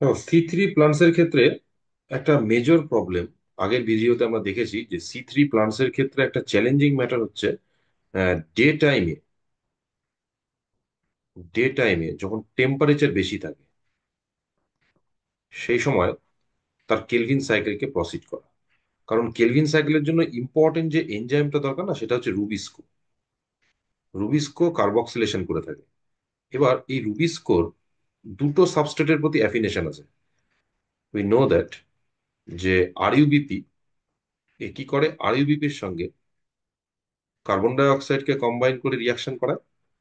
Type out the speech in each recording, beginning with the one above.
C three প্লান্টসের ক্ষেত্রে একটা major problem, আগের ভিডিওতে আমরা দেখেছি যে সি3 প্লান্টসের ক্ষেত্রে একটা চ্যালেঞ্জিং ম্যাটার হচ্ছে ডে টাইমে ডে টাইমে যখন টেম্পারেচার বেশি থাকে সেই সময় তার কেলভিন সাইকেলকে প্রসিড করা। কারণ কেলভিন সাইকেলের জন্য ইম্পর্টেন্ট যে এনজাইমটা দরকার না, সেটা হচ্ছে রুবিস্কো। রুবিস্কো কার্বক্সিলেশন করে থাকে। এবার এই রুবিস্কোর দুটো সাবস্ট্রেটের প্রতি অ্যাফিনেশন আছে। উই নো দ্যাট যে আরইউবিপি এ কি করে, আরইউবিপির সঙ্গে কার্বন ডাই অক্সাইডকে কম্বাইন করে রিয়াকশন করায়।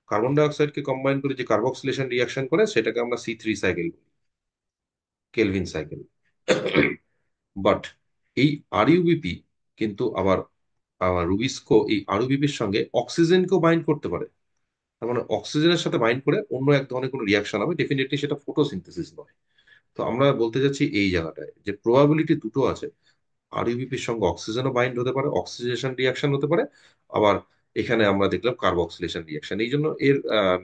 কার্বন ডাই অক্সাইডকে কম্বাইন করে যে কার্বক্সিলেশন রিয়াকশন করে সেটাকে আমরা সি3 সাইকেল, কেলভিন সাইকেল। বাট এই আরইউবিপি কিন্তু আবার রুবিস্কো এই আরইউবিপির সঙ্গে অক্সিজেনকেও বাইন্ড করতে পারে। তার মানে অক্সিজেনের সাথে বাইন্ড করে অন্য এক ধরনের কোনো রিয়াকশন হবে, ডেফিনেটলি সেটা ফটোসিনথেসিস নয়। তো আমরা বলতে যাচ্ছি এই জায়গাটায় যে প্রবাবিলিটি দুটো আছে। আরইউবিপির সঙ্গে অক্সিজেনও বাইন্ড হতে পারে, অক্সিডেশন রিয়াকশন হতে পারে। আবার এখানে আমরা দেখলাম কার্বক্সিলেশন রিয়াকশন। এই জন্য এর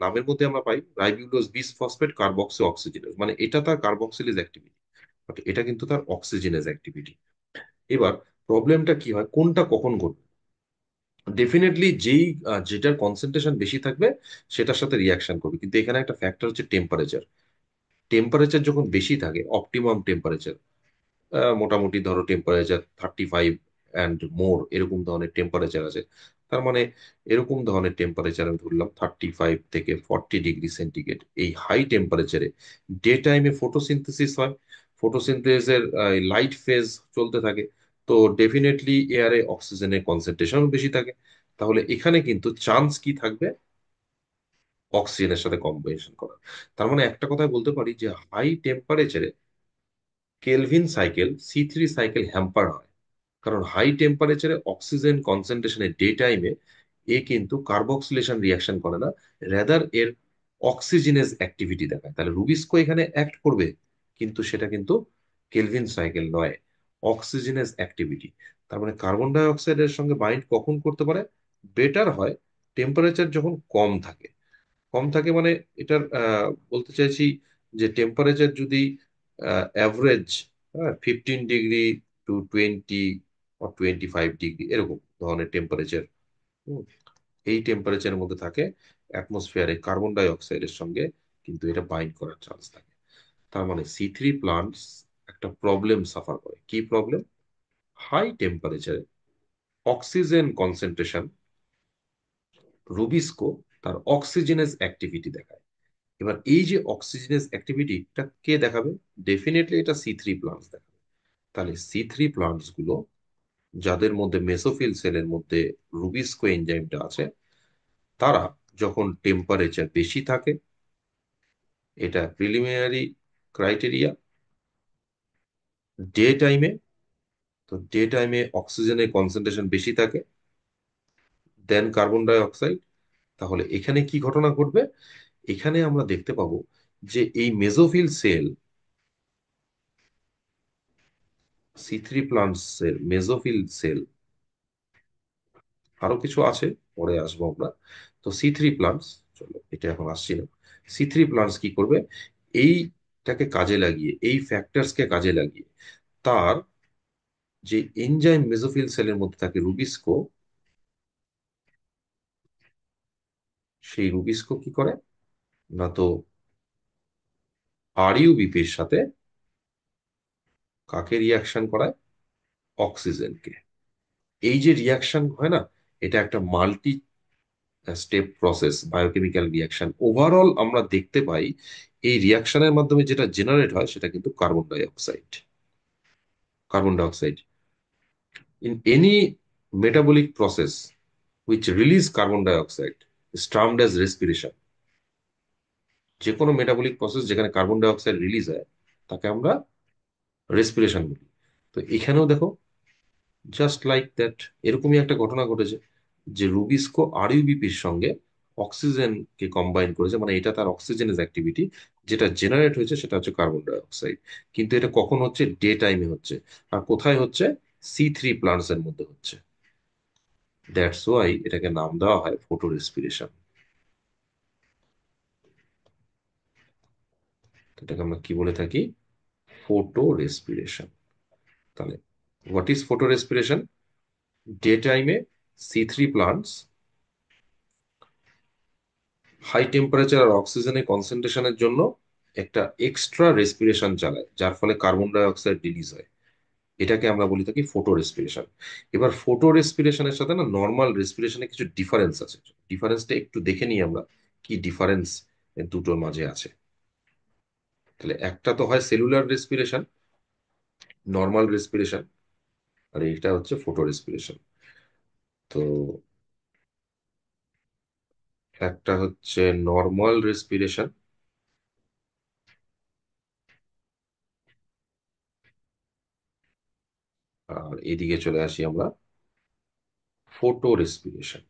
নামের মধ্যে আমরা পাই ribulose bis phosphate carboxy oxygenase, মানে এটা তার কার্বক্সিলেজ অ্যাক্টিভিটি, বাট এটা কিন্তু তার অক্সিজেনেজ অ্যাক্টিভিটি। এবার প্রবলেমটা কি হয়, কোনটা কখন ঘটবে? ডেফিনেটলি যেটার কনসেন্ট্রেশন বেশি থাকবে সেটার সাথে রিয়াকশন করবে, কিন্তু এখানে একটা ফ্যাক্টর হচ্ছে টেম্পারেচার। টেম্পারেচার যখন বেশি থাকে, অপটিমাম টেম্পারেচার, মোটামুটি ধরো টেম্পারেচার 35 অ্যান্ড মোর, এরকম ধরনের টেম্পারেচার আছে। তার মানে এরকম ধরনের টেম্পারেচার আমি ধরলাম 35 থেকে 40 ডিগ্রি সেন্টিগ্রেড, এই হাই টেম্পারেচারে ডে টাইমে ফটোসিনথেসিস হয়। ফটোসিনথেসিসের লাইট ফেজ চলতে থাকে। তো ডেফিনেটলি এয়ারে অক্সিজেনের কনসেন্ট্রেশন বেশি থাকে। তাহলে এখানে কিন্তু চান্স কি থাকবে, অক্সিজেনের সাথে কম্বিনেশন করা। তার মানে একটা কথাই বলতে পারি যে হাই টেম্পারেচারে কেলভিন সাইকেল সি3 সাইকেল হ্যাম্পার হয়। কারণ হাই টেম্পারেচারে অক্সিজেন কনসেন্ট্রেশনের ডে টাইমে এ কিন্তু কার্বক্সিলেশন রিয়াকশন করে না, রেদার এর অক্সিজেনেজ অ্যাক্টিভিটি দেখায়। তাহলে রুবিস্কো এখানে অ্যাক্ট করবে, কিন্তু সেটা কিন্তু কেলভিন সাইকেল নয়, অক্সিজেনেজ অ্যাক্টিভিটি। তার মানে কার্বন ডাই অক্সাইডের সঙ্গে বাইন্ড কখন করতে পারে? বেটার হয় টেম্পারেচার যখন কম থাকে। কম থাকে মানে এটার বলতে চাইছি যে টেম্পারেচার যদি average 15 degree to 20 or 25 degree এরকম ধরনের টেম্পারেচার, এই টেম্পারেচারের মধ্যে থাকে, অ্যাটমসফিয়ারে কার্বন ডাই অক্সাইডের সঙ্গে কিন্তু এটা বাইন্ড করার চান্স থাকে। তার মানে সি3 প্লান্টস একটা প্রবলেম সাফার করে। কি প্রবলেম? হাই টেম্পারেচারে অক্সিজেন কনসেন্ট্রেশন, রুবিস্কো তার অক্সিজেনাস অ্যাক্টিভিটি দেখায়। এবার এই যে অক্সিজেনাস অ্যাক্টিভিটিটা কে দেখাবে? ডেফিনেটলি এটা সি3 প্লান্টস দেখাবে। তাহলে সি3 প্লান্টস গুলো যাদের মধ্যে মেসোফিল সেলের মধ্যে রুবিস্কো এনজাইমটা আছে, তারা যখন টেম্পারেচার বেশি থাকে, এটা প্রিলিমিনারি ক্রাইটেরিয়া, ডে টাইমে, তো ডে টাইমে অক্সিজেনের কনসেন্ট্রেশন বেশি থাকে দেন কার্বন ডাই অক্সাইড। তাহলে এখানে কি ঘটনা ঘটবে? এখানে আমরা দেখতে পাবো যে এই মেসোফিল সেল, সি3 প্লান্টস এর মেসোফিল সেল, আরো কিছু আছে, পরে আসবো আমরা। তো সি3 প্লান্টস, চলো এটা এখন আসছি না। সি3 প্লান্টস কি করবে, এইটাকে কাজে লাগিয়ে, এই ফ্যাক্টরসকে কাজে লাগিয়ে তার যে এনজাইম মেসোফিল সেলের মধ্যে থাকে রুবিস্কো, সেই রুবিস্কো কি করে না, তো আরইউবিপির সাথে কাকে রিয়াকশন করায়? অক্সিজেনকে। এই যে রিয়াকশন হয় না, এটা একটা multi step process, biochemical reaction. Overall আমরা দেখতে পাই এই রিয়াকশনের মাধ্যমে যেটা জেনারেট হয় সেটা কিন্তু carbon dioxide. Carbon dioxide in any metabolic process which release carbon dioxide is termed as respiration। যে কোনো মেটাবলিক প্রসেস যেখানে কার্বন ডাই অক্সাইড রিলিজ হয় তাকে আমরা রেসপিরেশন বলি। তো এখানেও দেখো জাস্ট লাইক দ্যাট, এরকমই একটা ঘটনা ঘটেছে যে রুবিস্কো আরইউবিপির সঙ্গে অক্সিজেনকে কম্বাইন করেছে, মানে এটা তার অক্সিজেনের অ্যাক্টিভিটি। যেটা জেনারেট হয়েছে সেটা হচ্ছে কার্বন ডাই অক্সাইড। কিন্তু এটা কখন হচ্ছে? ডে টাইমে হচ্ছে। আর কোথায় হচ্ছে? সি3 প্লান্টস এর মধ্যে হচ্ছে। দ্যাটস ওয়াই এটাকে নাম দেওয়া হয় ফটো রেসপিরেশন। এটাকে আমরা কি বলে থাকি? Photorespiration. তাহলে what is photorespiration? Day টাইমে সি3 প্লান্টস হাই টেম্পারেচার আর অক্সিজেনের কনসেন্ট্রেশনের জন্য একটা এক্সট্রা রেসপিরেশন চালায়, যার ফলে কার্বন ডাই অক্সাইড রিলিজ হয়। এটাকে আমরা বলি থাকি ফটো রেসপিরেশন। এবার ফটো রেসপিরেশনের সাথে না নর্মাল রেসপিরেশনে কিছু ডিফারেন্স আছে। ডিফারেন্সটা একটু দেখে নিই আমরা, কি ডিফারেন্স দুটোর মাঝে আছে। তাহলে একটা তো হয় সেলুলার রেসপিরেশন, নর্মাল রেসপিরেশন, আর এটা হচ্ছে ফটো রেসপিরেশন। তো একটা হচ্ছে নর্মাল রেসপিরেশন, আর এদিকে চলে আসি আমরা photo respiration.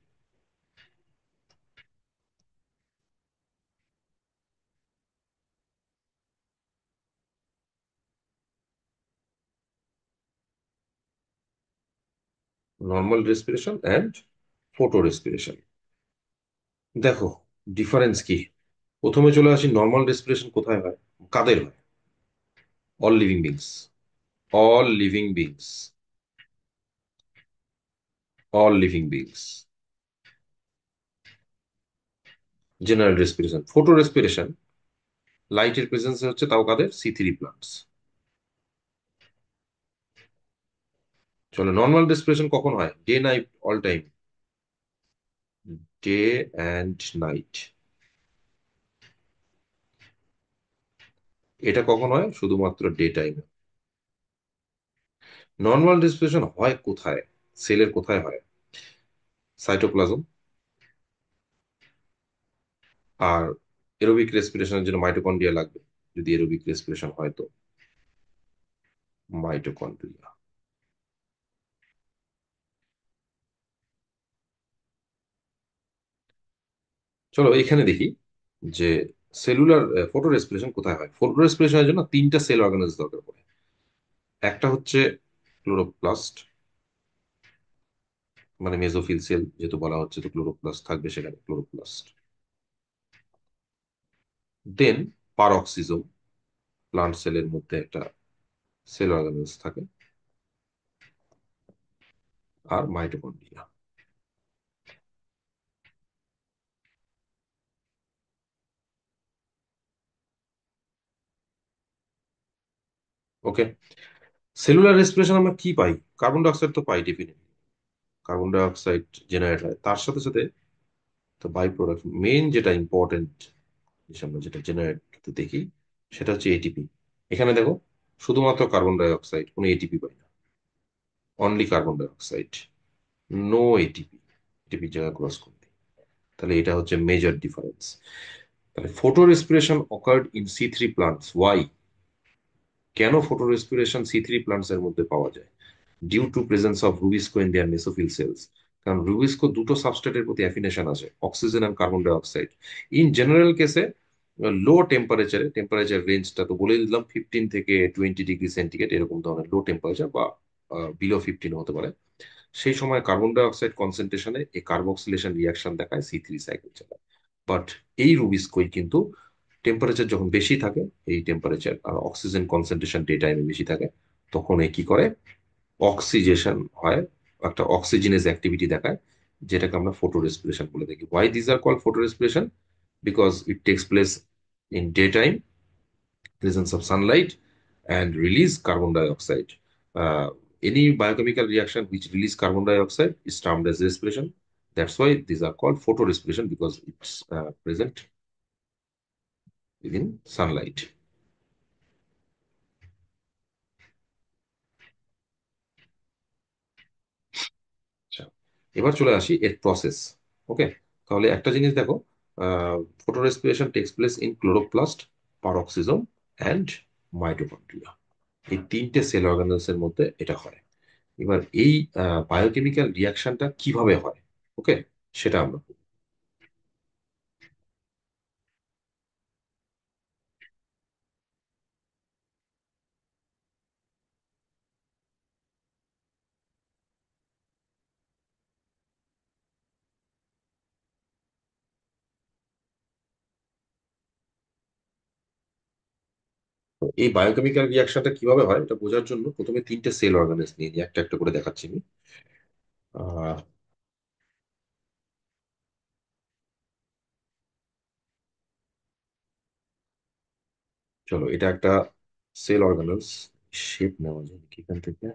Normal respiration and photo respiration. দেখো ডিফারেন্স কি। প্রথমে চলে আসি নর্মাল রেসপিরেশন কোথায় হয়, কাদের হয়? All living beings, all living beings, all living beings. General respiration. Photo respiration লাইটের প্রেজেন্সে হচ্ছে, তাও কাদের? সি3 প্লান্টস। চলো নর্মাল রেসপিরেশন কখন হয়? Day night all time, day and night. এটা কখন হয়? শুধুমাত্র ডে টাইমে। নর্মাল রেসপিরেশন হয় কোথায়? সেলের কোথায় হয়? সাইটোপ্লাজম। আর এরোবিক রেসপিরেশনের জন্য মাইটোকন্ড্রিয়া লাগবে, যদি এরোবিক রেসপিরেশন হয় তো মাইটোকন্ড্রিয়া। চলো এখানে দেখি যে সেলুলার ফটো রেসপিরেশন কোথায় হয়। ফটো রেসপিরেশনের জন্য তিনটা সেল অর্গানেল দরকার পড়ে। একটা হচ্ছে ক্লোরোপ্লাস্ট, মানে মেজোফিল সেল যেহেতু বলা হচ্ছে, তো ক্লোরোপ্লাস্ট থাকবে সেখানে, ক্লোরোপ্লাস্ট। দেন পারঅক্সিজম, প্লান্ট সেলের মধ্যে একটা সেল অর্গানেলস থাকে। আর মাইটোকন্ড্রিয়া। ওকে, সেলুলার রেসপিরেশন আমরা কি পাই? কার্বন ডাই অক্সাইড তো পাই definitely, carbon die oxide generate হয়, তার সাথে সাথে তো বাই প্রোডাক্ট মেন যেটা ইম্পর্টেন্ট আমরা যেটা জেনারেট দেখি, সেটা হচ্ছে এটিপি। এখানে দেখো শুধুমাত্র কার্বন ডাই অক্সাইড, কোনো এটিপি পাই না, only carbon dioxide, no ATP. ATP জায়গা ক্রস করতে, তাহলে এটা হচ্ছে মেজর ডিফারেন্স। তাহলে ফটো রেসপিরেশন অকার্ড ইন সি3 প্লান্টস। ওয়াই? কেন ফটো রেসপিরেশন সি3 প্লান্টস এর মধ্যে পাওয়া যায়? Due to presence of rubisco in their mesophyll cells. কারণ রুবিস্কো দুটো সাবস্ট্রেটের প্রতি অ্যাফিনেশন আছে, oxygen and carbon dioxide. In general কেসে লো টেম্পারেচারে, টেম্পারেচার রেঞ্জটা তো বলে দিলাম 15 থেকে 20 ডিগ্রি সেন্টিগ্রেড, এরকম ধরনের লো টেম্পারেচার বা বিলো 15 হতে পারে। সেই সময় কার্বন ডাই অক্সাইড কনসেন্ট্রেশনে এই কার্বক্সিলেশন রিয়াকশন দেখায়, সি3 সাইকেল চালায়। বাট এই রুবিস্কোই কিন্তু টেম্পারেচার যখন বেশি থাকে, এই টেম্পারেচার আর অক্সিজেন কনসেন্ট্রেশন ডে টাইমে বেশি থাকে, তখন এ কি করে? অক্সিজেশন হয়, একটা অক্সিজেনেজ অ্যাক্টিভিটি দেখায়, যেটাকে আমরা ফটো রেসপিরেশন বলে থাকি। Why this are call photo respiration? Because it takes place in day time, presence of sunlight, and release carbon dioxide. Any biochemical reaction which release carbon dioxide is termed as respiration. That's why these are called photorespiration, because it's present within sunlight. আচ্ছা, এবার চলে আসি এর process. ওকে, তাহলে একটা জিনিস দেখো, photorespiration takes place in chloroplast, peroxisome and mitochondria. এই তিনটে সেল অর্গানেলস এর মধ্যে এটা হয়। এবার এই বায়োকেমিক্যাল রিয়াকশনটা কিভাবে হয়, ওকে, সেটা আমরা তো এই বায়োকেমিক্যাল রিয়াকশনটা কিভাবে হয় এটা বোঝার জন্য প্রথমে তিনটে সেল অর্গানেজ নিয়ে নিই, একটা একটা করে দেখাচ্ছি আমি। আহ, চলো, এটা একটা সেল অর্গানেলস। শেপ নেওয়া যায় কি এখান থেকে?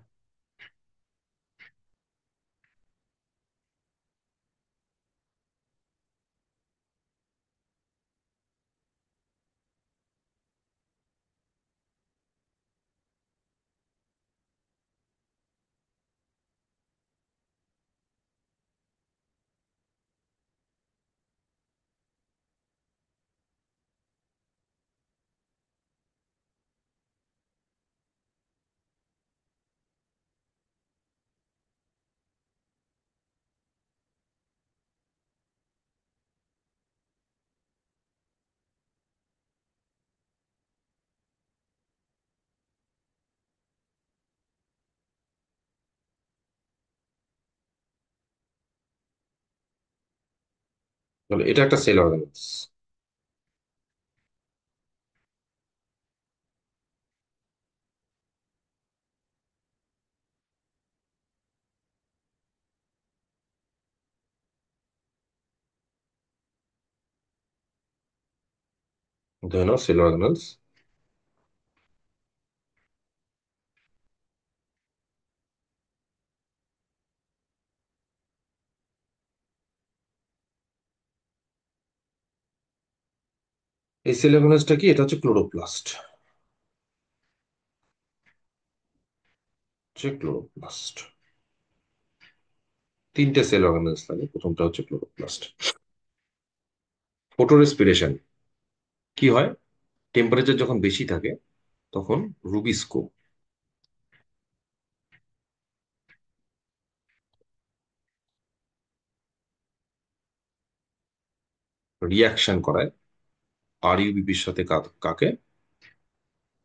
চলো, এটা একটা সেল অর্গানেলস। ধরে নাও সেল অর্গানেলস। এই সেল অর্গানেলসটা কি? এটা হচ্ছে ক্লোরোপ্লাস্ট। হচ্ছে ক্লোরোপ্লাস্ট। তিনটে সেল অর্গানেলস লাগে, প্রথমটা হচ্ছে ক্লোরোপ্লাস্ট। ফটো রেসপিরেশন কি হয়? টেম্পারেচার যখন বেশি থাকে তখন রুবিস্কো রিয়াকশন করায় আর ইউবিপির সাথে কাকে?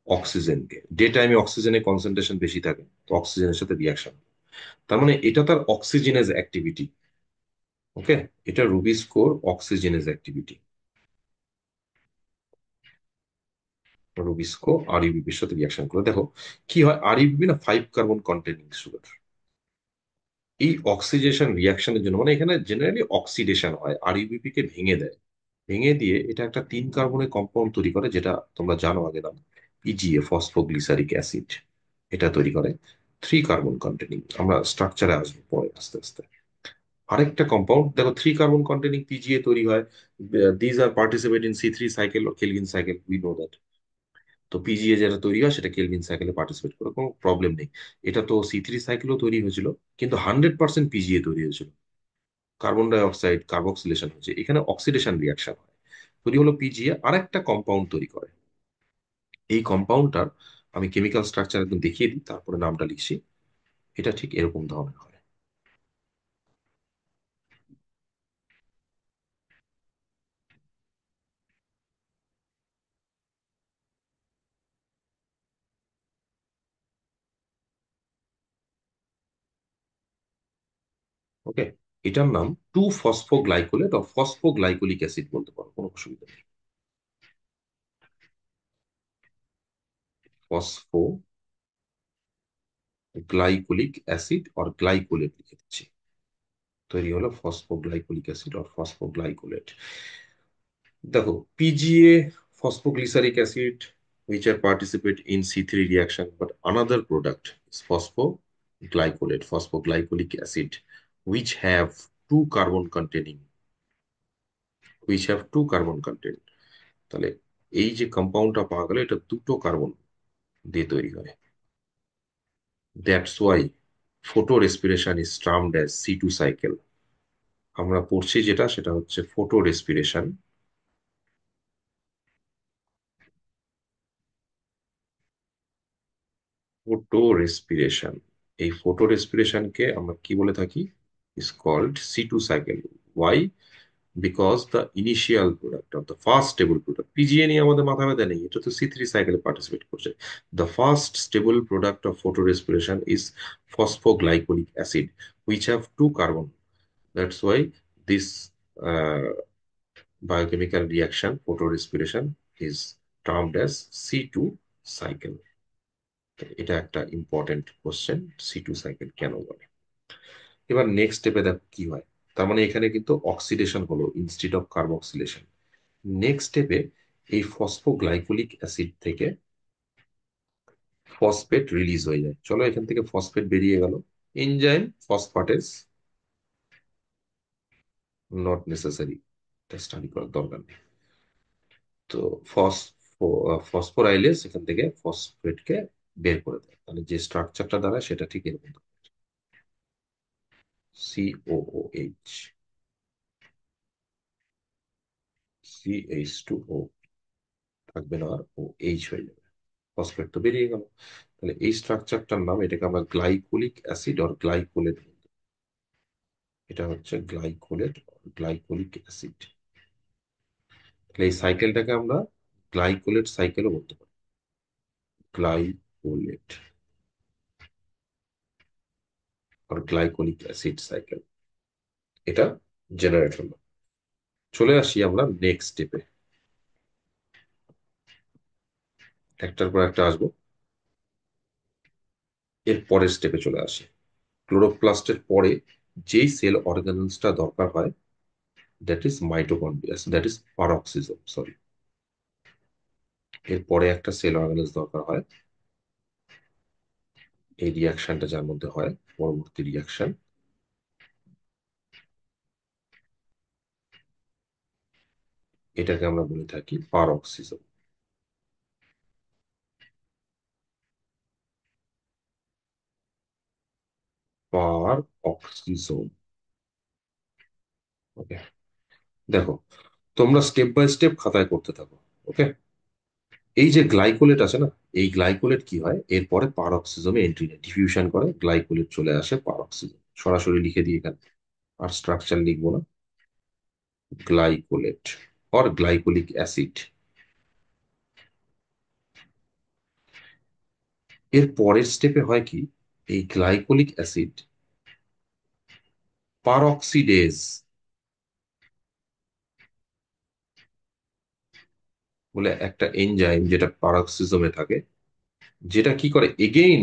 অক্সিজেনকে। ডে টাইমে অক্সিজেনের কনসেন্ট্রেশন বেশি থাকে, তো অক্সিজেনের সাথে রিয়াকশন। তার মানে এটা তার অক্সিজেনেজ অ্যাক্টিভিটি। ওকে, এটা রুবিস্কোর অক্সিজেনেজ অ্যাক্টিভিটি। রুবিস্কো আর ইউবিপির সাথে রিয়াকশন করে দেখো কি হয়। আর ইউবিপি না 5 কার্বন কন্টেনিং সুগার। এই অক্সিডেশন রিয়াকশনের জন্য, মানে এখানে জেনারেলি অক্সিডেশন হয়, আর ইউবিপি কে ভেঙে দেয়। ভেঙে দিয়ে এটা একটা 3 কার্বনের কম্পাউন্ড তৈরি করে, যেটা তোমরা জানো আগে নাম পিজিএ, ফসফোগ্লিসারিক অ্যাসিড। এটা তৈরি করে 3 কার্বন কন্টেনিং। আমরা স্ট্রাকচারে আসবো পরে আস্তে আস্তে। আরেকটা কম্পাউন্ড দেখো 3 কার্বন কন্টেনিং পিজিএ তৈরি হয়। These are participate in C three cycle ও Calvin cycle, we know that. তো পিজিএ যেটা তৈরি হয় সেটা কেলভিন সাইকেলে পার্টিসিপেট করে, কোনো প্রবলেম নেই। এটা তো সি3 সাইকেলও তৈরি হয়েছিল, কিন্তু 100% পিজিএ তৈরি হয়েছিল। কার্বন ডাই অক্সাইড কার্বক্সিলেশন হচ্ছে, এখানে অক্সিডেশন রিয়াকশন হয়, তৈরি হলো পিজিএ, আরেকটা কম্পাউন্ড তৈরি করে। এই কম্পাউন্ডটার আমি কেমিক্যাল স্ট্রাকচার একদম দেখিয়ে দিই, তারপরে নামটা লিখছি। এটা ঠিক এরকম ধরনের হয়। ওকে, এটার নাম 2 ফসফোগ্লাইকোলেট বা ফসফোগ্লাইকোলিক অ্যাসিড বলতে পারো, কোনো অসুবিধা নেই। ফসফোগ্লাইকোলিক অ্যাসিড আর গ্লাইকোলেট লিখে দিচ্ছি। তৈরি হলো ফসফোগ্লাইকোলিক অ্যাসিড আর ফসফোগ্লাইকোলেট। দেখো PGA, phosphoglyceric acid, which are participate in C3 reaction, but another product is phosphoglycolic acid, which have two carbon containing, which have 2 carbon content। তাহলে এই যে কম্পাউন্ডটা পাওয়া গেল, এটা 2টো কার্বন দিয়ে তৈরি হয়। That's why photo respiration is termed as C two cycle. আমরা পড়ছি যেটা, সেটা হচ্ছে ফটো রেসপিরেশন। ফটো রেসপিরেশন, এই ফটো রেসপিরেশনকে আমরা কি বলে থাকি? Is called C two cycle. Why? Because the initial product of the first stable product, PGA নিয়ে আমাদের মাথা ব্যথা নেই, এটা তো সি3 সাইকেলে পার্টিসিপেট করছে। The first stable product of photo respiration is phosphoglycolic acid, which have 2 carbon. That's why this biochemical reaction photorespiration is termed as C2 cycle. এটা একটা important question, C two cycle কেন বলে। এবার নেক্সট স্টেপে দেখো কি হয়। তার মানে এখানে কিন্তু অক্সিডেশন হলো ইনস্টিড অফ কার্বক্সিলেশন। নেক্সট স্টেপে এই ফসফোগ্লাইকোলিক অ্যাসিড থেকে ফসফেট রিলিজ হয়ে যায়। চলো এখান থেকে ফসফেট বেরিয়ে গেল। এনজাইম ফসফাটেস নট নেসেসারি, এটা স্টাডি করার দরকার নেই। তো ফসফোরাইলেস এখান থেকে ফসফেটকে বের করে দেয়, তাহলে যে স্ট্রাকচারটা দাঁড়ায় সেটা ঠিক এরকম। COOH, CH2O থাকবে না, আর ও এইচ হয়ে যাবে, ফসফেট তো বেরিয়ে গেল। তাহলে এই স্ট্রাকচারটার নাম, এটাকে আমরা গ্লাইকোলিক অ্যাসিড আর গ্লাইকোলেট বলতে। এটা হচ্ছে গ্লাইকোলেট, গ্লাইকোলিক অ্যাসিড। তাহলে এই সাইকেলটাকে আমরা গ্লাইকোলেট সাইকেলও বলতে পারি, গ্লাইকোলেট আর গ্লাইকোলিক অ্যাসিড সাইকেল। এটা জেনারেট হলো। চলে আসি আমরা নেক্সট স্টেপে, একটার পর একটা আসবো। এর পরের স্টেপে চলে আসি। ক্লোরোপ্লাস্টের পরে যেই সেল অর্গানেলসটা দরকার হয়, that is mitochondria, that is peroxisome, sorry. এরপরে একটা সেল অর্গানেলস দরকার হয়, এই রিয়াকশনটা যার মধ্যে হয়, পরবর্তী রিয়াকশন, এটাকে আমরা বলে থাকি পারক্সিজম। পার অক্সিজম। ওকে, দেখো, তোমরা স্টেপ বাই স্টেপ খাতায় করতে থাকো। ওকে, এই যে গ্লাইকোলেট আছে না, এই গ্লাইকোলেট কি হয়, এরপরে পারঅক্সিজমে এন্ট্রি নেয়, ডিফিউশন করে গ্লাইকোলেট চলে আসে পারঅক্সিজম। সরাসরি লিখে দিই এখানে, আর স্ট্রাকচার লিখবো না। Glycolate or glycolic acid. এর পরের স্টেপে হয় কি, এই গ্লাইকোলিক অ্যাসিড পারঅক্সিডেজ বলে একটা এনজাইম যেটা পারঅক্সিজমে থাকে, যেটা কি করে এগেইন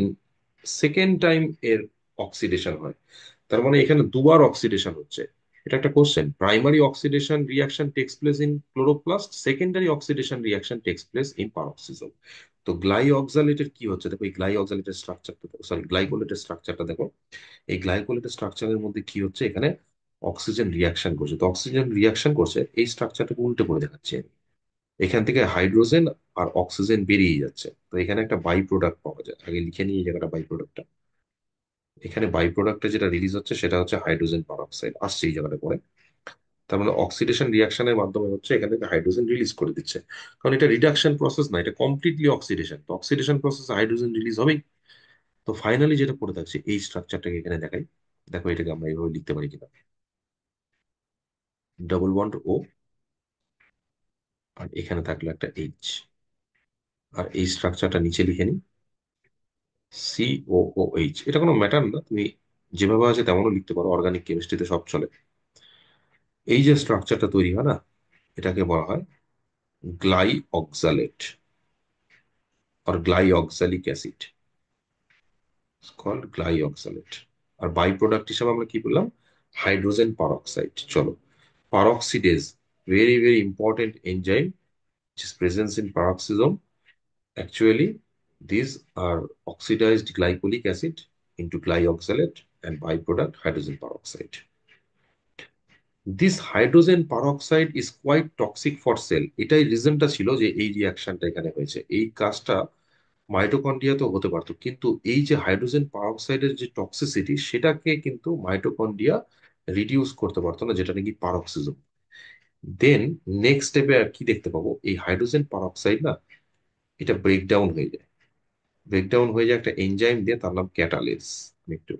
সেকেন্ড টাইম এর অক্সিডেশন হয়। তার মানে এখানে দুবার অক্সিডেশন হচ্ছে। এটা একটা question, primary oxidation reaction takes place in chloroplast, secondary oxidation reaction takes place in peroxisome. তো গ্লাইঅক্সালেটের কি হচ্ছে দেখো, এই গ্লাইঅক্সালেটের স্ট্রাকচারটা, সরি গ্লাইকোলেটের স্ট্রাকচারটা দেখো। এই গ্লাইকোলেটের স্ট্রাকচারের মধ্যে কি হচ্ছে, এখানে অক্সিজেন রিয়াকশন করছে। তো অক্সিজেন রিয়াকশন করছে, এই স্ট্রাকচারটাকে উল্টে করে দেখাচ্ছি আমি। এখান থেকে হাইড্রোজেন আর অক্সিজেন বেরিয়ে যাচ্ছে, তো এখানে একটা বাই প্রোডাক্ট পাওয়া যায়। আগে লিখে নিয়ে এই জায়গাটা বাই প্রোডাক্টটা। এখানে বাই প্রোডাক্টে যেটা রিলিজ হচ্ছে সেটা হচ্ছে হাইড্রোজেন পারঅক্সাইড, আসছে এই জায়গাটা পরে। তার মানে অক্সিডেশন রিয়াকশনের মাধ্যমে হচ্ছে এখান থেকে হাইড্রোজেন রিলিজ করে দিচ্ছে। কারণ এটা রিডাকশন প্রসেস না, এটা কমপ্লিটলি অক্সিডেশন। তো অক্সিডেশন প্রসেসে হাইড্রোজেন রিলিজ হবেই। তো ফাইনালি যেটা পড়ে থাকছে, এই স্ট্রাকচারটাকে এখানে দেখাই। দেখো এটাকে আমরা এইভাবে লিখতে পারি কিনা। ডবল বন্ড ও, আর এখানে থাকলো একটা এইচ। আর এই স্ট্রাকচারটা নিচে লিখে নিই, COOH। এটা কোনো ম্যাটার না, তুমি যেভাবে আছে তেমনও লিখতে পারো, অর্গানিক কেমিস্ট্রিতে সব চলে। এই যে স্ট্রাকচারটা তৈরি হয় না, এটাকে বলা হয় গ্লাই অক্সালেট আর glyoxylic acid, called glyoxylate. আর বাই প্রোডাক্ট হিসাবে আমরা কি বললাম, হাইড্রোজেন পারঅক্সাইড। চলো, peroxidase, very very important enzyme which is present in paroxysm. Actually, these are oxidized glycolic acid into glyoxalate and byproduct hydrogen peroxide. This hydrogen peroxide is quite toxic for cell. এটাই রিজনটা ছিল যে এই রিয়াকশনটা এখানে হয়েছে। এই কাজটা মাইটোকন্ড্রিয়াতে হতে পারতো, কিন্তু এই যে হাইড্রোজেন পারঅক্সাইডের যে টক্সিসিটি, সেটাকে কিন্তু মাইটোকন্ড্রিয়া রিডিউস করতে পারতো না, যেটা নাকি পারঅক্সিজম। দেন নেক্সট স্টেপে আর কি দেখতে পাবো, এই হাইড্রোজেন পারঅক্সাইড না, এটা ব্রেকডাউন হয়ে যায়। ব্রেকডাউন হয়ে যায় একটা এনজাইম দিয়ে, তার নাম ক্যাটালেস। আমি একটু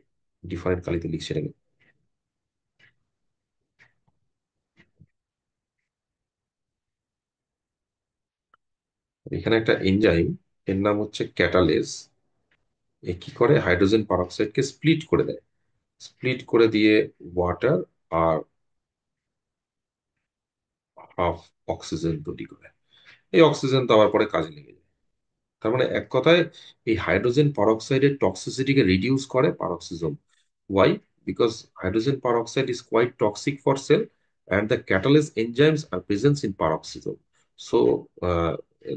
ডিফারেন্ট কালিতে লিখছি এটাকে। এখানে একটা এনজাইম, এর নাম হচ্ছে ক্যাটালেস। এ কি করে, হাইড্রোজেন পারঅক্সাইডকে স্প্লিট করে দেয়। স্প্লিট করে দিয়ে ওয়াটার আর হাফ অক্সিজেন তৈরি করে। এই অক্সিজেন তো আবার পরে কাজে লেগে যায়। তার মানে এক কথায় এই হাইড্রোজেন পারঅক্সাইডের টক্সিসিটিকে রিডিউস করে peroxisome. Why? Because hydrogen peroxide is quite toxic for cell and the catalase enzymes are present in peroxisome. So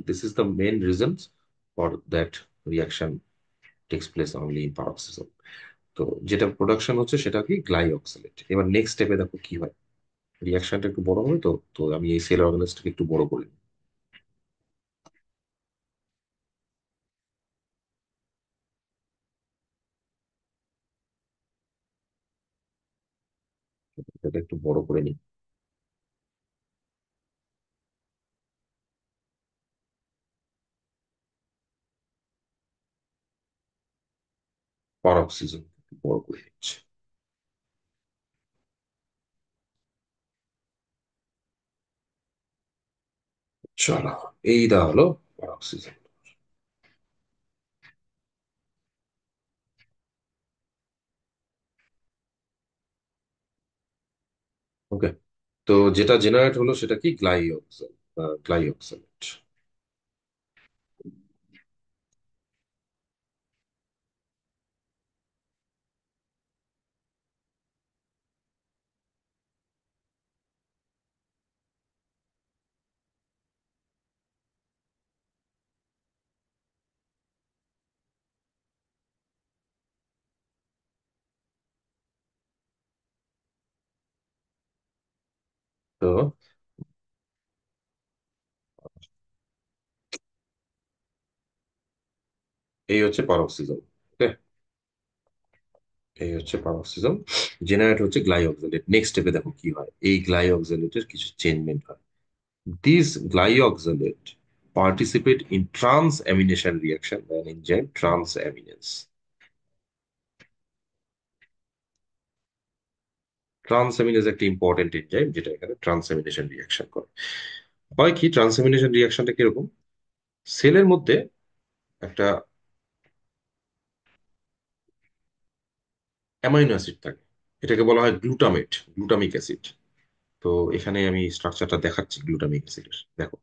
this is the main reasons for that reaction takes place only in peroxisome. তো যেটা production হচ্ছে সেটা কি গ্লাইঅক্সালেট। এবার next স্টেপে দেখো কি হয়, রিয়াকশনটা একটু বড় হবে। তো তো আমি এই সেল অর্গানাইজটাকে একটু বড় করে নিই। এটা একটু বড় করে নিই। পারঅক্সিজম বড় করে নিচ্ছে। চলো, এই দা হলো পারঅক্সিজম। ওকে, তো যেটা জেনারেট হলো সেটা কি গ্লাইঅক্সালেট। তো এই হচ্ছে পারঅক্সিজম। ওকে, এই হচ্ছে পারঅক্সিজম, জেনারেট হচ্ছে গ্লাইঅক্সালেট। নেক্সট স্টেপে দেখো কি হয়, এই গ্লাইঅক্সালেটের কিছু চেঞ্জমেন্ট হয়। This glyoxylate participate in transamination reaction by an enzyme transaminase. Transaminase একটা ইম্পর্টেন্ট এনজাইম যেটা এখানে ট্রান্সঅ্যামিনেশন রিয়াকশন করে। হয় কি, ট্রান্সঅ্যামিনেশন রিয়াকশনটা কিরকম, সেলের মধ্যে একটা অ্যামাইনো অ্যাসিড থাকে, এটাকে বলা হয় গ্লুটামিক অ্যাসিড। তো এখানে আমি স্ট্রাকচারটা দেখাচ্ছি গ্লুটামিক অ্যাসিডের, দেখো।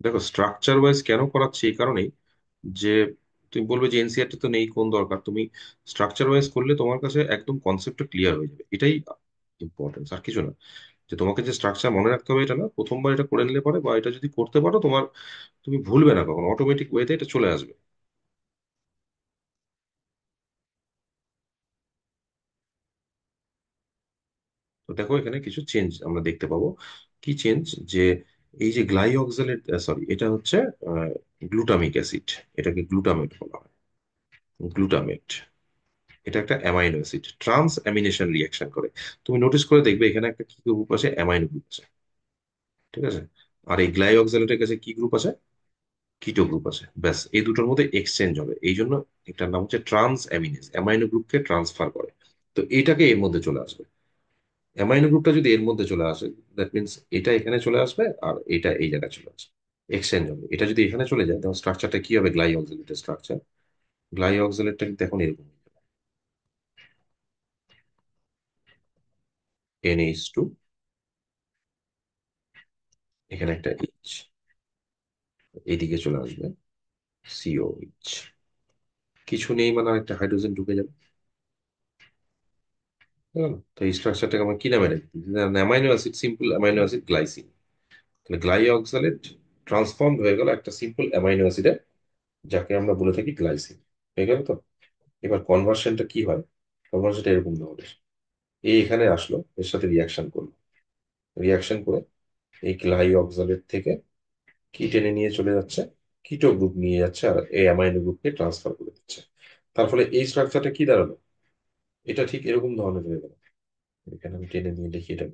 দেখো স্ট্রাকচার ওয়াইজ কেন করাচ্ছি, এই কারণেই যে তুমি বলবে যে এনসিআরটি তো নেই, কোন দরকার, তুমি স্ট্রাকচার ওয়াইজ করলে তোমার কাছে একদম কনসেপ্টটা ক্লিয়ার হয়ে যাবে, এটাই ইম্পর্টেন্স, আর কিছু না। যে তোমাকে যে স্ট্রাকচার মনে রাখতে হবে এটা না, প্রথমবার এটা করে নিলে পরে বা এটা যদি করতে পারো তোমার, তুমি ভুলবে না কখনো, অটোমেটিক ওয়েতে এটা চলে আসবে। তো দেখো এখানে কিছু চেঞ্জ আমরা দেখতে পাবো। কি চেঞ্জ, যে এই যে গ্লাইঅক্সালেট, সরি এটা হচ্ছে গ্লুটামিক অ্যাসিড, এটাকে গ্লুটামেট বলা হয়, গ্লুটামেট। এটা একটা amino acid trans amination reaction করে। তুমি নোটিস করে দেখবে এখানে একটা কি গ্রুপ আছে, অ্যামাইনো গ্রুপ আছে, ঠিক আছে। আর এই গ্লাইঅক্সালেটের কাছে কি গ্রুপ আছে, কিটো গ্রুপ আছে। ব্যাস, এই দুটোর মধ্যে এক্সচেঞ্জ হবে, এই জন্য এটার নাম হচ্ছে ট্রান্স অ্যামিনেজ, অ্যামাইনো গ্রুপকে ট্রান্সফার করে। তো এইটাকে এর মধ্যে চলে আসবে, অ্যামাইনো গ্রুপটা যদি এর মধ্যে চলে আসে, দ্যাট মিনস এটা এখানে চলে আসবে আর এটা এই জায়গায় চলে আসবে, এক্সচেঞ্জ হবে। এটা যদি এখানে চলে যায় তখন স্ট্রাকচারটা কি হবে, গ্লাইঅক্সালেটের স্ট্রাকচার, গ্লাইঅক্সালেটটা কিন্তু এখন এরকম, NH2, এখানে একটা এইচ, এইদিকে চলে আসবে COH, কিছু নেই মানে একটা হাইড্রোজেন ঢুকে যাবে। বুঝলে? তো এই স্ট্রাকচারটাকে আমরা কি নামে রাখি, amino acid, simple amino acid glycine. তাহলে গ্লাইঅক্সালেট ট্রান্সফর্ম হয়ে গেল একটা সিম্পল অ্যামাইনো অ্যাসিডে, যাকে আমরা বলে থাকি গ্লাইসিন। হয়ে গেল তো। এবার কনভার্সনটা কি হয়, কনভার্সনটা এরকম ধরনের, এই এখানে আসলো, এর সাথে রিয়াকশন করলো, রিয়াকশন করে এই গ্লাইঅক্সালেট থেকে কি টেনে নিয়ে চলে যাচ্ছে, কিটো গ্রুপ নিয়ে যাচ্ছে আর এই অ্যামাইনো গ্রুপকে ট্রান্সফার করে দিচ্ছে। তার ফলে এই স্ট্রাকচারটা কি দাঁড়ালো, এটা ঠিক এরকম ধরনের হয়ে গেল। এখানে আমি টেনে নিয়ে লিখি এটা,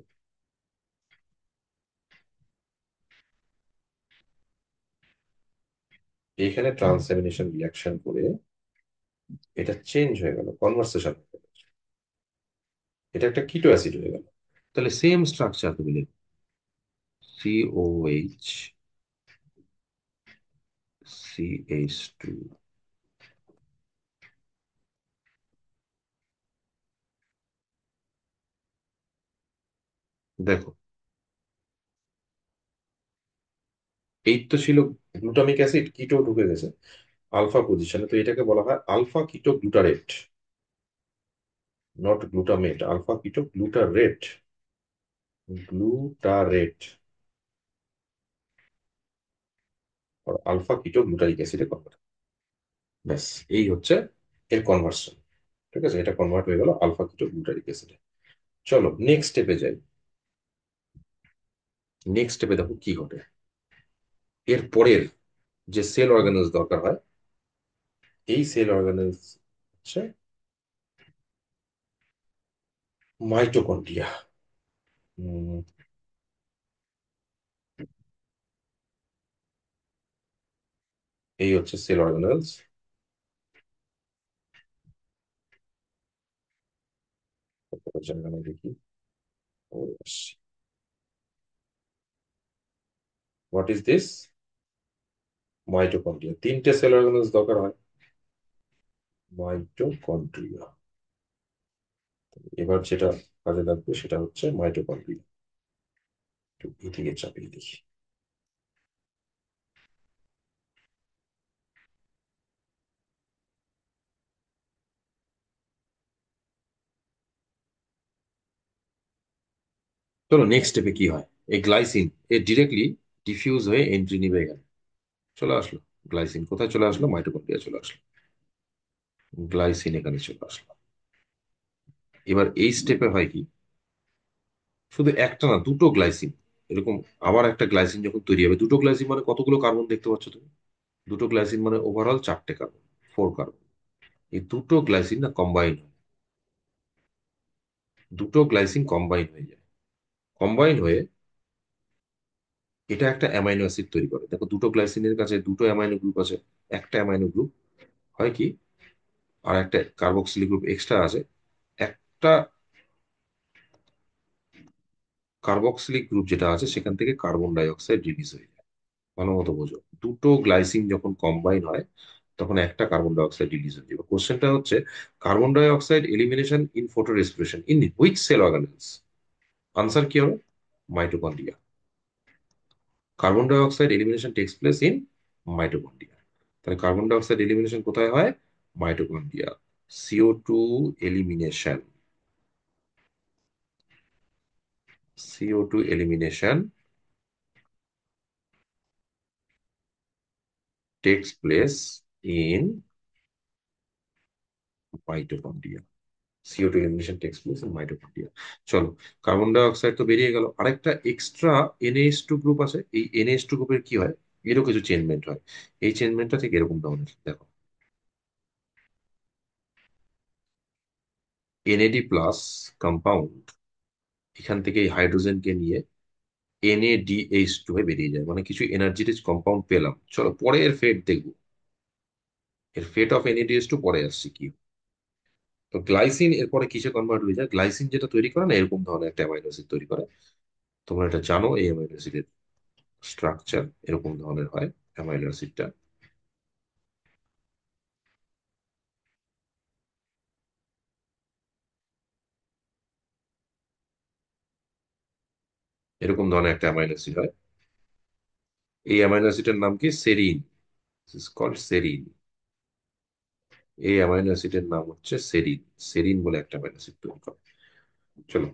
এইখানে ট্রান্সএমিনেশন রিয়াকশন করে এটা চেঞ্জ হয়ে গেল, কনভার্সেশন হয়ে গেল, এটা একটা কিটো অ্যাসিড হয়ে গেল। তাহলে সেম স্ট্রাকচার তুমি লিখো, COH, CH2, দেখো, এই তো ছিল গ্লুটামিক অ্যাসিড, কিটো ঢুকে গেছে আলফা পজিশনে, তো এটাকে বলা হয় alpha keto গ্লুটারেট, not glutamate, alpha keto glutarate, glutarate আর আলফা কিটো গ্লুটারিক অ্যাসিডে কনভার্ট। ব্যাস, এই হচ্ছে এর কনভার্সন। ঠিক আছে, এটা কনভার্ট হয়ে গেল আলফা কিটো গ্লুটারিক অ্যাসিডে। চলো নেক্সট স্টেপে যাই। নেক্সট স্টেপে দেখো কি ঘটে। এর পরের যে সেল অর্গানেলস দরকার হয়, এই সেল অর্গানেলস হচ্ছে মাইটোকন্ড্রিয়া। এই হচ্ছে সেল অর্গানেলস। দেখি, হোয়াট ইজ দিস? মাইটোকন্ড্রিয়া, তিনটে সেল অর্গানেলস দরকার হয়। মাইটোকন্ড্রিয়া, এবার যেটা কাজে লাগবে সেটা হচ্ছে মাইটোকন্ড্রিয়া। একটু এদিকে চাপিয়ে দেখি। চলো নেক্সট স্টেপে কি হয়। এই গ্লাইসিন এ ডিরেক্টলি ডিফিউজ হয়ে এন্ট্রি নিবে এখানে, চলে আসলো। গ্লাইসিন কোথায় চলে আসলো? মাইটোকন্ড্রিয়া চলে আসলো। গ্লাইসিন এখানে চলে আসলো। এবার এই স্টেপে হয় কি, শুধু একটা না, দুটো গ্লাইসিন এরকম, আবার একটা গ্লাইসিন যখন তৈরি হবে, দুটো গ্লাইসিন মানে কতগুলো কার্বন দেখতে পাচ্ছ তুমি? দুটো গ্লাইসিন মানে ওভারঅল চারটে কার্বন, ফোর কার্বন। এই দুটো গ্লাইসিন না কম্বাইন হয়, দুটো গ্লাইসিন কম্বাইন হয়ে যায়। কম্বাইন হয়ে এটা একটা অ্যামাইনো অ্যাসিড তৈরি করে। দেখো, দুটো গ্লাইসিনের কাছে দুটো অ্যামাইনো গ্রুপ আছে, একটা অ্যামাইনো গ্রুপ হয় কি, আর একটা কার্বক্সিলিক গ্রুপ এক্সট্রা আছে। একটা কার্বক্সিলিক গ্রুপ যেটা আছে সেখান থেকে কার্বন ডাই অক্সাইড রিলিজ হয়ে যায়। ভালো মতো বোঝো, দুটো গ্লাইসিন যখন কম্বাইন হয় তখন একটা কার্বন ডাই অক্সাইড রিলিজ হয়ে যাবে। কোশ্চেনটা হচ্ছে carbon dioxide elimination in photo respiration in which cell organelles? Answer কি হবে? Mitochondria. Carbon dioxide elimination takes place in mitochondria. তাহলে কার্বন ডাই অক্সাইড এলিমিনেশন কোথায় হয়? Mitochondria. CO2 elimination, CO2 elimination takes place in mitochondria. CO2 elimination takes place in mitochondria. চলো, carbon dioxide তো বেরিয়ে গেল, আরেকটা extra NH2 group আছে। এই NH2 গ্রুপের কি হয়? এরও কিছু চেঞ্জমেন্ট হয়। এই চেঞ্জমেন্টটা ঠিক এরকম ধরনের, দেখো, NAD প্লাস কম্পাউন্ড এখান থেকে এই হাইড্রোজেনকে নিয়ে NADH2 হয়ে বেরিয়ে যায়, মানে কিছু এনার্জি রিচ কম্পাউন্ড পেলাম। চলো পরে এর ফেট দেখবো, এর ফেট অফ NADH2 পরে আসছি কি। তো গ্লাইসিন এরপরে কিসে কনভার্ট হয়ে যায়? গ্লাইসিন যেটা তৈরি করে না, এরকম ধরনের একটা অ্যামাইনো অ্যাসিড তৈরি করে। তোমরা এটা জানো, এই অ্যামাইনো অ্যাসিডের স্ট্রাকচার এরকম ধরনের হয়। অ্যামাইনো অ্যাসিডটা এরকম ধরনের একটা অ্যামাইনো অ্যাসিড হয়। এই অ্যামাইনো অ্যাসিডের নাম কি? সেরিন। Is called serine. এই অ্যামাইনো অ্যাসিডের নাম হচ্ছে সেরিন। সেরিন বলে একটা অ্যামাইনো অ্যাসিড তৈরি করে। চলো,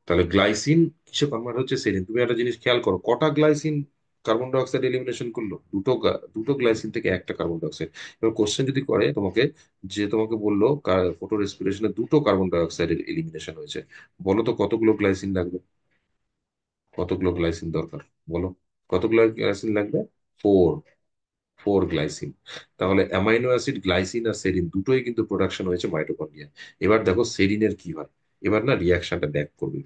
তাহলে গ্লাইসিন কিসে কনভার্ট হচ্ছে? সেরিন। তুমি একটা জিনিস খেয়াল করো, কটা glycine carbon dioxide elimination করলো? দুটো গ্লাইসিন থেকে একটা কার্বন ডাই অক্সাইড। এবার কোশ্চেন যদি করে তোমাকে, যে তোমাকে বললো ফটো রেসপিরেশনে দুটো কার্বন ডাই অক্সাইডের এলিমিনেশন হয়েছে, বলো তো কতগুলো গ্লাইসিন লাগবে? কতগুলো গ্লাইসিন দরকার বলো? কতগুলো গ্লাইসিন লাগবে? ফোর। Four glycine. তাহলে অ্যামাইনো অ্যাসিড গ্লাইসিন আর সেরিন দুটোই কিন্তু প্রোডাকশন হয়েছে মাইটোকন্ড্রিয়া। এবার দেখো সেরিনের কি হয়। এবার না রিয়াকশনটা ব্যাক করবে।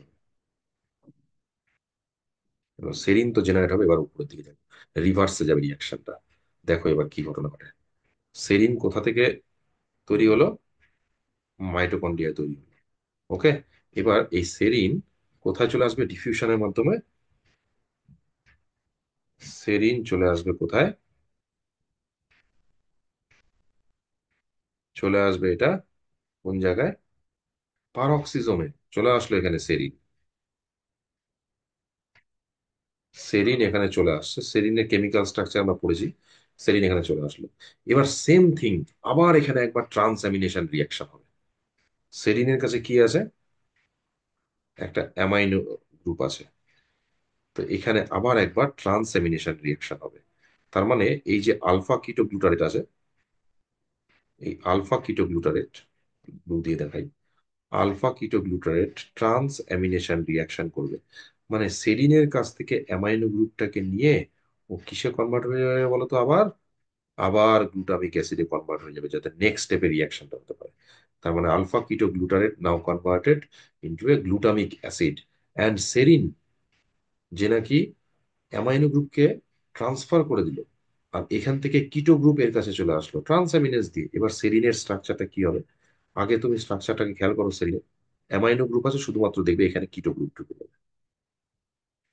এবার সেরিন তো জেনারেট হবে, এবার উপরের দিকে যাবে, রিভার্সে যাবে রিয়াকশনটা। দেখো এবার কি ঘটনা ঘটে। সেরিন কোথা থেকে তৈরি হলো? মাইটোকন্ড্রিয়া তৈরি হলো। ওকে, এবার এই সেরিন কোথায় চলে আসবে ডিফিউশনের মাধ্যমে? সেরিন চলে আসবে কোথায়? চলে আসবে এটা কোন জায়গায়? পারঅক্সিজমে চলে আসলো এখানে সেরিন। সেরিন এখানে চলে আসছে, সেরিনের কেমিক্যাল স্ট্রাকচার আমরা পড়েছি, সেরিন এখানে চলে আসলো। এবার সেম থিং, আবার এখানে একবার ট্রান্সঅ্যামিনেশন রিয়াকশন হবে। সেরিনের কাছে কি আছে? একটা অ্যামাইনো গ্রুপ আছে। তো এখানে আবার একবার ট্রান্সঅ্যামিনেশন রিয়াকশন হবে। তার মানে এই যে আলফা কিটো গ্লুটারেট আছে, এই আলফা কিটো গ্লুটারেট, ব্লু দিয়ে দেখাই, alpha keto গ্লুটারেট trans amination reaction করবে। মানে সেরিনের কাছ থেকে অ্যামাইনো গ্রুপটাকে নিয়ে ও কিসে কনভার্ট হয়ে যাবে বলতো? আবার আবার গ্লুটামিক অ্যাসিডে কনভার্ট হয়ে যাবে, যাতে নেক্সট স্টেপে রিয়াকশনটা হতে পারে। তার মানে alpha keto glutarate now converted into a glutamic acid. And serine, যে নাকি অ্যামাইনো গ্রুপকে ট্রান্সফার করে দিল, আর এখান থেকে কিটো গ্রুপ এর কাছে চলে আসলো ট্রান্সঅ্যামিনেজ দিয়ে। এবার সেরিনের স্ট্রাকচারটা কি হবে? আগে তুমি স্ট্রাকচারটাকে খেয়াল করো। সেরিনের অ্যামাইনো গ্রুপ আছে, শুধুমাত্র দেখবে এখানে কিটো গ্রুপ ঢুকে যাবে।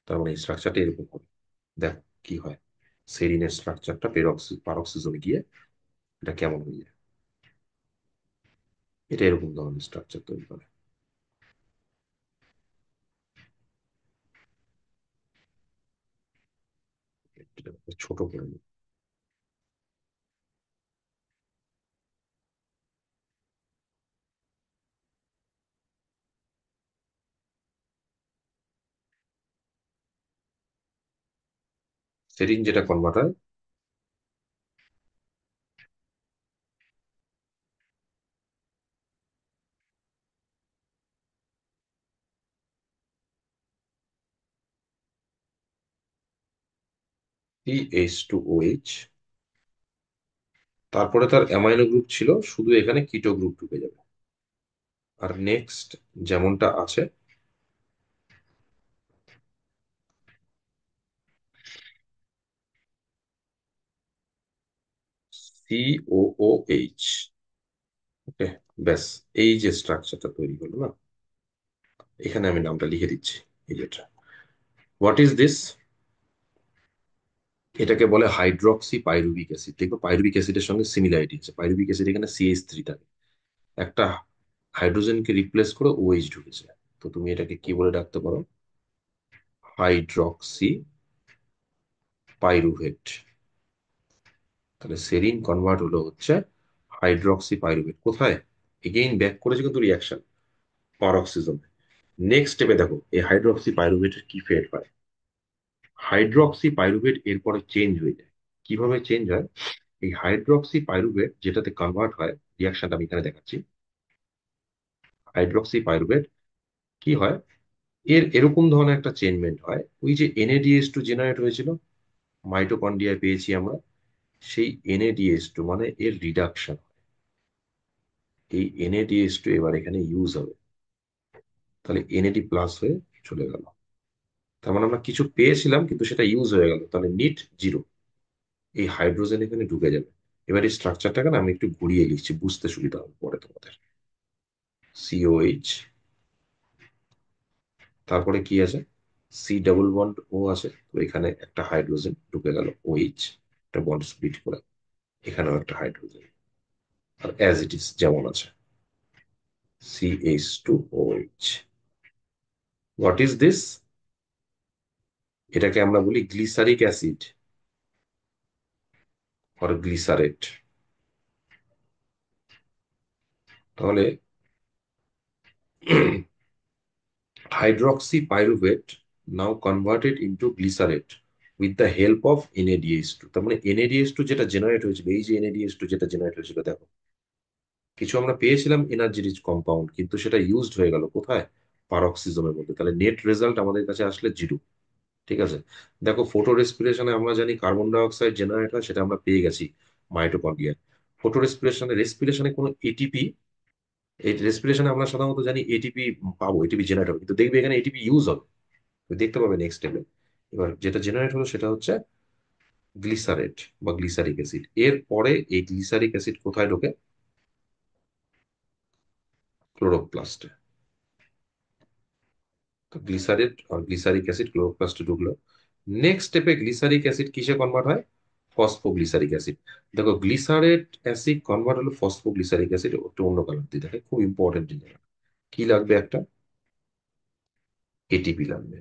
তার মানে এই স্ট্রাকচারটা এরকম হবে। দেখো কি হয়, সেরিনের স্ট্রাকচারটা পারক্সিজমে গিয়ে এটা কেমন হয়ে যায়। এটা এরকম ধরনের স্ট্রাকচার তৈরি করে। এটা ছোট করে নিই। সেরিন যেটা কনভার্ট হয় CH2OH, তারপরে তার অ্যামাইনো গ্রুপ ছিল, শুধু এখানে কিটো গ্রুপ ঢুকে যাবে। আর নেক্সট যেমনটা আছে, COOH। ওকে, ব্যাস, এই যে স্ট্রাকচারটা তৈরি হলো না, এখানে আমি নামটা লিখে দিচ্ছি, এই যেটা। What is this? এটাকে বলে হাইড্রক্সি পাইরুবিক অ্যাসিড। দেখো পাইরুবিক অ্যাসিডের সঙ্গে সিমিলারিটি আছে। পাইরুবিক অ্যাসিড এখানে CH3 থাকে, একটা হাইড্রোজেনকে রিপ্লেস করে OH ঢুকেছে। তো তুমি এটাকে কি বলে ডাকতে পারো? Hydroxy pyruvate. তাহলে সেরিন কনভার্ট হলো হচ্ছে হাইড্রক্সি পাইরুভেট। কোথায়? এগেইন ব্যাক করেছে কিন্তু রিয়াকশন, পারক্সিজম। নেক্সট স্টেপে দেখো এই হাইড্রক্সি পাইরুভেটের কি ফেট হয়। হাইড্রক্সি পাইরুভেট এরপরে চেঞ্জ হয়ে যায়। কিভাবে চেঞ্জ হয়? এই হাইড্রক্সি পাইরুভেট যেটাতে কনভার্ট হয়, রিয়াকশনটা আমি এখানে দেখাচ্ছি। হাইড্রক্সি পাইরুভেট কি হয়, এর এরকম ধরনের একটা চেঞ্জমেন্ট হয়। ওই যে NADH2 জেনারেট হয়েছিল, মাইটোকন্ড্রিয়ায় পেয়েছি আমরা, সেই NADH2 মানে এর রিডাকশন। এই NADH2 এবার এখানে ইউজ হবে, তাহলে NAD+ হয়ে চলে গেল। তার মানে আমরা কিছু পেয়েছিলাম কিন্তু সেটা ইউজ হয়ে গেল, তাহলে নিট জিরো। এই হাইড্রোজেন এখানে ঢুকে যাবে। এবার এই স্ট্রাকচারটাকে না আমি একটু ঘুরিয়ে লিখছি, বুঝতে সুবিধা হবে পরে তোমাদের। COH, তারপরে কি আছে? C ডবল বন্ড O আছে, তো এখানে একটা হাইড্রোজেন ঢুকে গেল OH, একটা বন্ড স্প্লিট করে, এখানেও একটা হাইড্রোজেন। আর অ্যাজ ইট ইজ যেমন আছে, CH2OH। What is this? এটাকে আমরা বলি গ্লিসারিক অ্যাসিড অর গ্লিসারেট। তাহলে hydroxypyruvate now converted into glycerate with the help of NADH2। তার মানে NADH2 যেটা জেনারেট হয়েছিল, এই যে NADH2 যেটা জেনারেট হয়েছিল, দেখো কিছু আমরা পেয়েছিলাম এনার্জি রিচ কম্পাউন্ড, কিন্তু সেটা ইউজড হয়ে গেল কোথায়? পারক্সিজমের মধ্যে। তাহলে নেট রেজাল্ট আমাদের কাছে আসলে জিরো। ঠিক আছে। দেখো ফটো রেসপিরেশনে আমরা জানি কার্বন ডাই অক্সাইড জেনারেট হয়, সেটা আমরা পেয়ে গেছি মাইটোকন্ড্রিয়া। ফটো রেসপিরেশনে কোনো এটিপি, এই রেসপিরেশনে আমরা সাধারণত জানি এটিপি পাবো, এটিপি জেনারেট হবে, কিন্তু দেখবে এখানে এটিপি ইউজ হবে, তুমি দেখতে পাবে নেক্সট স্টেপে। এবার যেটা জেনারেট হলো সেটা হচ্ছে গ্লিসারেট বা গ্লিসারিক অ্যাসিড। এর পরে এই গ্লিসারিক অ্যাসিড কোথায় ঢোকে? ক্লোরোপ্লাস্টে। তো গ্লিসারেট আর গ্লিসারিক অ্যাসিড ক্লোরোপ্লাস্টে ঢুকলো। নেক্সট স্টেপে গ্লিসারিক অ্যাসিড কিসে কনভার্ট হয়? Phosphoglyceric acid. দেখো গ্লিসারেট অ্যাসিড কনভার্ট হলো ফসফোগ্লিসারিক অ্যাসিড, একটু অন্য কালার দিয়ে দেখে, খুব ইম্পর্টেন্ট জিনিস। কি লাগবে? একটা এটিপি লাগবে।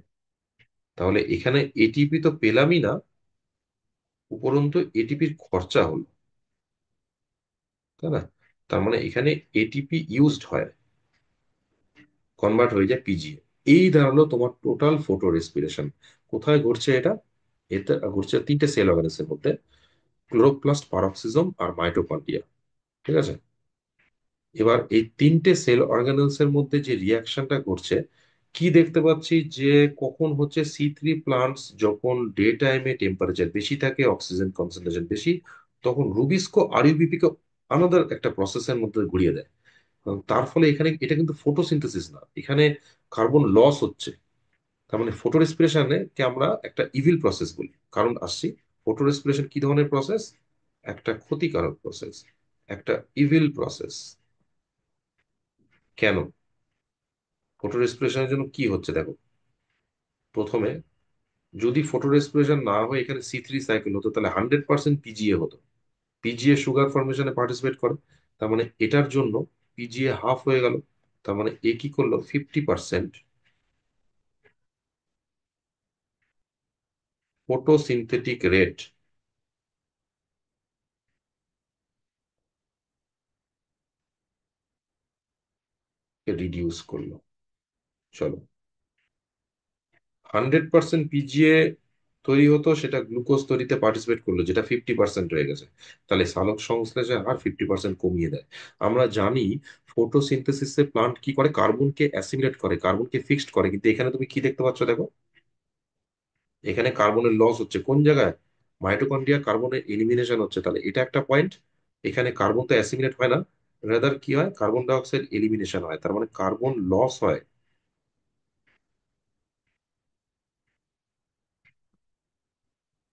তাহলে এখানে এটিপি তো পেলামই না, উপরন্তু এটিপির খরচা হলো, তাই না? তার মানে এখানে এটিপি ইউজড হয়, কনভার্ট হয়ে যায় পিজিএ। এই দাঁড়ালো তোমার টোটাল ফটো রেসপিরেশন। কোথায় ঘটছে এটা? এটা ঘটছে তিনটে সেল অর্গানেসের মধ্যে, ক্লোরোপ্লাস্ট, পারক্সিজম আর মাইটোকন্ড্রিয়া। ঠিক আছে? এবার এই তিনটে সেল অর্গানেলস এর মধ্যে যে রিয়াকশনটা ঘটছে, কি দেখতে পাচ্ছি যে কখন হচ্ছে সি3 প্লান্টস যখন ডে টাইমে টেম্পারেচার বেশি থাকে, অক্সিজেন কনসেন্ট্রেশন বেশি, তখন রুবিস্কো আর ইউবিপি কে আলাদা একটা প্রসেসের মধ্যে ঘুরিয়ে দেয়। এবং তার ফলে এখানে এটা কিন্তু ফটোসিনথেসিস না, এখানে কার্বন লস হচ্ছে। তার মানে ফটো রেসপিরেশনে কে আমরা একটা ইভিল প্রসেস বলি। কারণ আসছি, ফটো রেসপিরেশন কি ধরনের প্রসেস? একটা ক্ষতিকারক প্রসেস, একটা ইভিল প্রসেস। কেন? ফটো রেসপিরেশনের জন্য কি হচ্ছে দেখো। প্রথমে, যদি ফটো রেসপিরেশন না হয়ে এখানে সি3 সাইকেল হতো, তাহলে 100% পিজিএ হতো। পিজিএ সুগার ফর্মেশনে পার্টিসিপেট করে, তার মানে এটার জন্য পিজিএ হাফ হয়ে গেল। তার মানে এ কি করলো, 50% ফটোসিনথেটিক রেট কে রিডিউস করলো। চলো, 100% পিজিএ তৈরি হতো, সেটা গ্লুকোজ তৈরিতে পার্টিসিপেট করলো, যেটা 50% হয়ে গেছে। তাহলে সালোক সংশ্লেষে আর 50% কমিয়ে দেয়। আমরা জানি ফটোসিনথেসিসে প্লান্ট কি করে, কার্বনকে অ্যাসিমিলেট করে, কার্বনকে ফিক্সড করে। কিন্তু এখানে তুমি কি দেখতে পাচ্ছ দেখো, এখানে কার্বনের লস হচ্ছে কোন জায়গায়? মাইটোকন্ড্রিয়া কার্বনের এলিমিনেশন হচ্ছে। তাহলে এটা একটা পয়েন্ট, এখানে কার্বন তো অ্যাসিমিলেট হয় না, রাদার কি হয়, কার্বন ডাই অক্সাইড এলিমিনেশন হয়। তার মানে কার্বন লস হয়,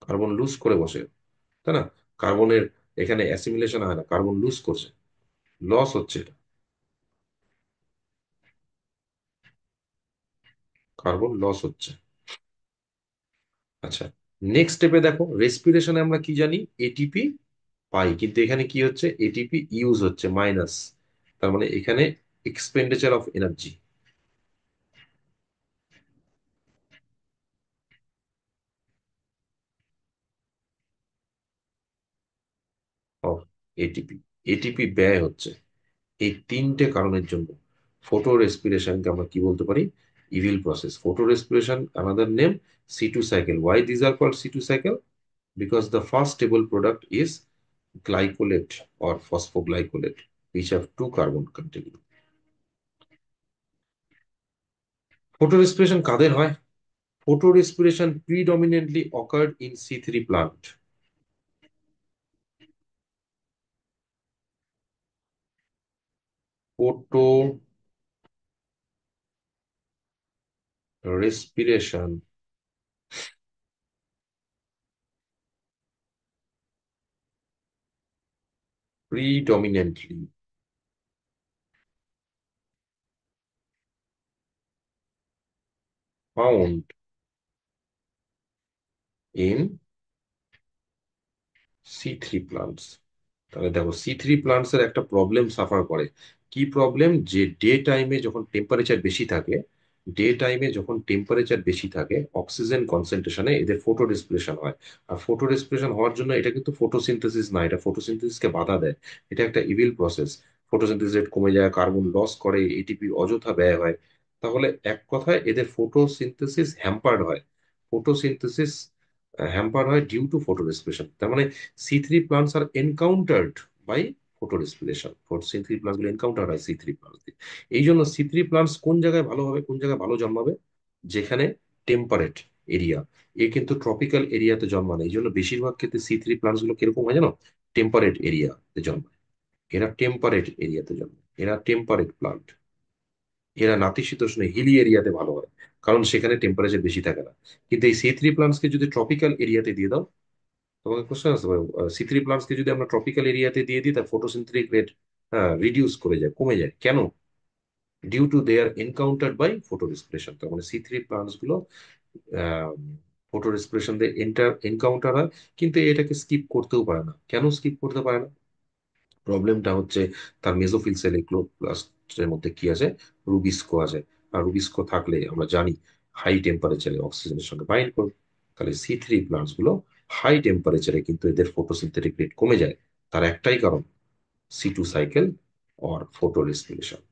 কার্বন লুজ করে বসে, তাই না? কার্বনের এখানে অ্যাসিমিলেশন হয় না, কার্বন লুজ করছে, লস হচ্ছে এটা, কার্বন লস হচ্ছে। আচ্ছা, নেক্সট স্টেপে দেখো, রেসপিরেশনে আমরা কি জানি, এটিপি পাই, কিন্তু এখানে কি হচ্ছে, এটিপি ইউজ হচ্ছে, মাইনাস। তার মানে এখানে expenditure of energy of ATP, ATP ব্যয় হচ্ছে। এই তিনটে কারণের জন্য ফটো রেসপিরেশনকে আমরা কি বলতে পারি, evil process. Photo respiration another name, C2 cycle. Why these are called C2 cycle? Because the first stable product is glycolate or phosphoglycolate, which have two carbon containing. Photorespiration কাদের হয়? Photorespiration predominantly occurred in C3 plant. Photo respiration predominantly found in C3 plants. তাহলে দেখো, সি3 plants এর একটা problem suffer করে। কি problem? যে day টাইমে যখন টেম্পারেচার বেশি থাকে, ডে টাইমে যখন টেম্পারেচার বেশি থাকে, অক্সিজেন কনসেন্ট্রেশনে এদের ফটো রেসপিরেশন হয়। আর ফটো রেসপিরেশন হওয়ার জন্য এটা কিন্তু ফটোসিনথেসিস না, এটা ফটোসিনথেসিসকে বাধা দেয়। এটা একটা ইভিল প্রসেস। ফটোসিনথেসিস রেট কমে যায়, কার্বন লস করে, এটিপি অযথা ব্যয় হয়। তাহলে এক কথায় এদের ফটোসিনথেসিস হ্যাম্পার্ড হয়। ফটোসিনথেসিস হ্যাম্পার হয় ডিউ টু ফটো রেসপিরেশন। তার মানে সি3 plants are encountered by photo respiration. সি3 প্লান্টস গুলো এনকাউন্টার হয় সি3 প্লান্টস দিয়ে। এই জন্য সি3 প্লান্টস কোন জায়গায় ভালো হবে, কোন জায়গায় ভালো জন্মাবে? যেখানে টেম্পারেট এরিয়া। এ কিন্তু ট্রপিক্যাল এরিয়াতে জন্মায়, এই জন্য বেশিরভাগ ক্ষেত্রে সি3 প্লান্টস গুলো কিরকম হয় জানো, টেম্পারেট এরিয়াতে জন্মায়। এরা টেম্পারেট এরিয়াতে জন্মায়, এরা টেম্পারেট প্লান্ট। এরা নাতিশীতোষ্ণ হিলি এরিয়াতে ভালো হয়, কারণ সেখানে টেম্পারেচার বেশি থাকে না। কিন্তু এই সি3 প্লান্টসকে যদি ট্রপিক্যাল এরিয়াতে দিয়ে দাও, তোমাকে কোশ্চেন আসতে পারে, সি3 প্লান্টসকে যদি আমরা ট্রপিক্যাল এরিয়াতে দিয়ে দিই, তার ফটোসিনথেটিক রেট রিডিউস করে যায়, কমে যায়। কেন? Due to they are encountered by photo respiration. তার মানে সি3 প্লান্টস গুলো ফটো রেসপিরেশন দিয়ে এনকাউন্টার হয়, কিন্তু এটাকে স্কিপ করতেও পারে না। কেন স্কিপ করতে পারে না? প্রবলেমটা হচ্ছে তার মেসোফিল সেলে, ক্লোরোপ্লাস্টের মধ্যে কি আছে, রুবিস্কো আছে। আর রুবিস্কো থাকলে আমরা জানি হাই টেম্পারেচারে অক্সিজেনের সঙ্গে বাইন্ড করবে। তাহলে সি3 প্লান্টস গুলো হাই টেম্পারেচারে কিন্তু এদের ফটোসিনথেটিক রেট কমে যায়। তার একটাই কারণ, C two cycle or photo respiration.